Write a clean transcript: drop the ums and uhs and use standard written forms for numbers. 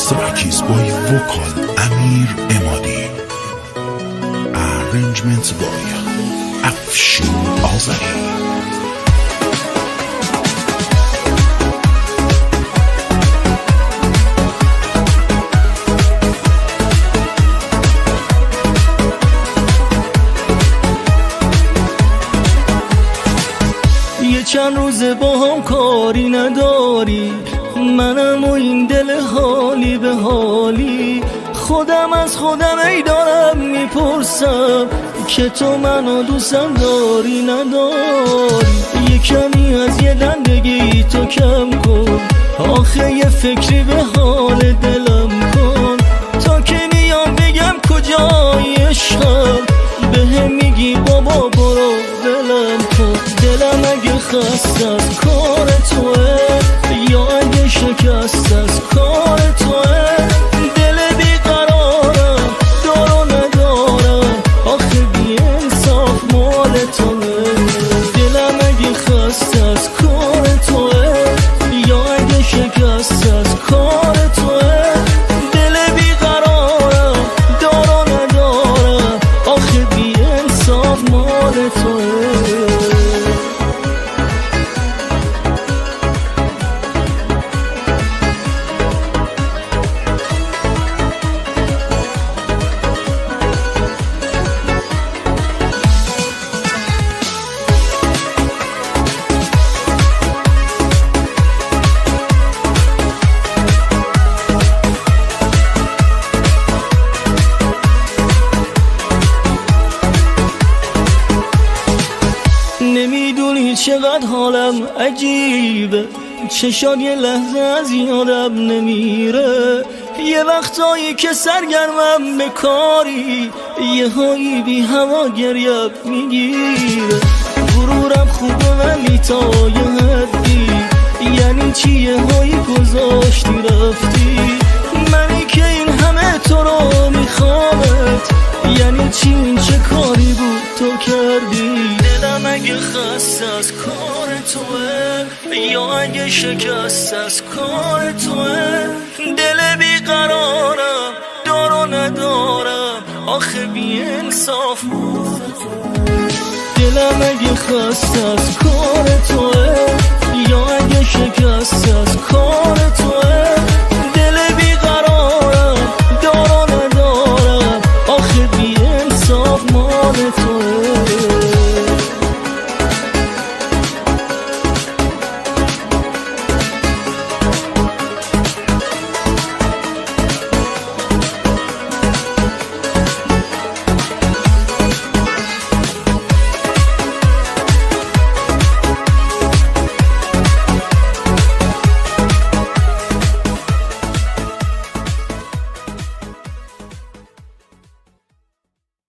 Tracks by vocal Amir Emadi. Arrangements by Afshin Azari. چند روزه با هم کاری نداری، منم و این دل حالی به حالی. خودم از خودم ای دارم میپرسم که تو منو دوستم داری نداری. یه کمی از یه دندگی تو کم کن، آخه یه فکری به حال دلم کن. تا که میام بگم کجای عشقم، بهم میگی بابا برو دلم کن. دلم اگه خسته از کار توه یا اگه شکست از کار توه، دل بیقرارم دار و ندارم، آخه بی انصاف مال توه. دلم اگه خسته از کار توه یا اگه شکست از کار توه، دل بیقرارم دار و ندارم، آخه بی انصاف مال توه. نمیدونی چقدر حالم عجیبه، چشات یه لحظه از یادم نمیره. یه وقتایی که سرگرمم به کاری، یه هایی بی هوا گریب میگیره. غرورم خوبه ولی تا یه حدی، یعنی چی یه هایی گذاشتی رفتی. منی که این همه تو رو میخوامت، یعنی چی این چه کاری بود تو کردی. دلم اگه خسته از کار توه یا اگه شکست از کار توه، دل بیقرارم دار و ندارم، آخه بی انصاف. دلم اگه خسته از کار توه یا اگه شکست از کار توه، دل بیقرارم دار و ندارم، آخه بی انصاف مال توه.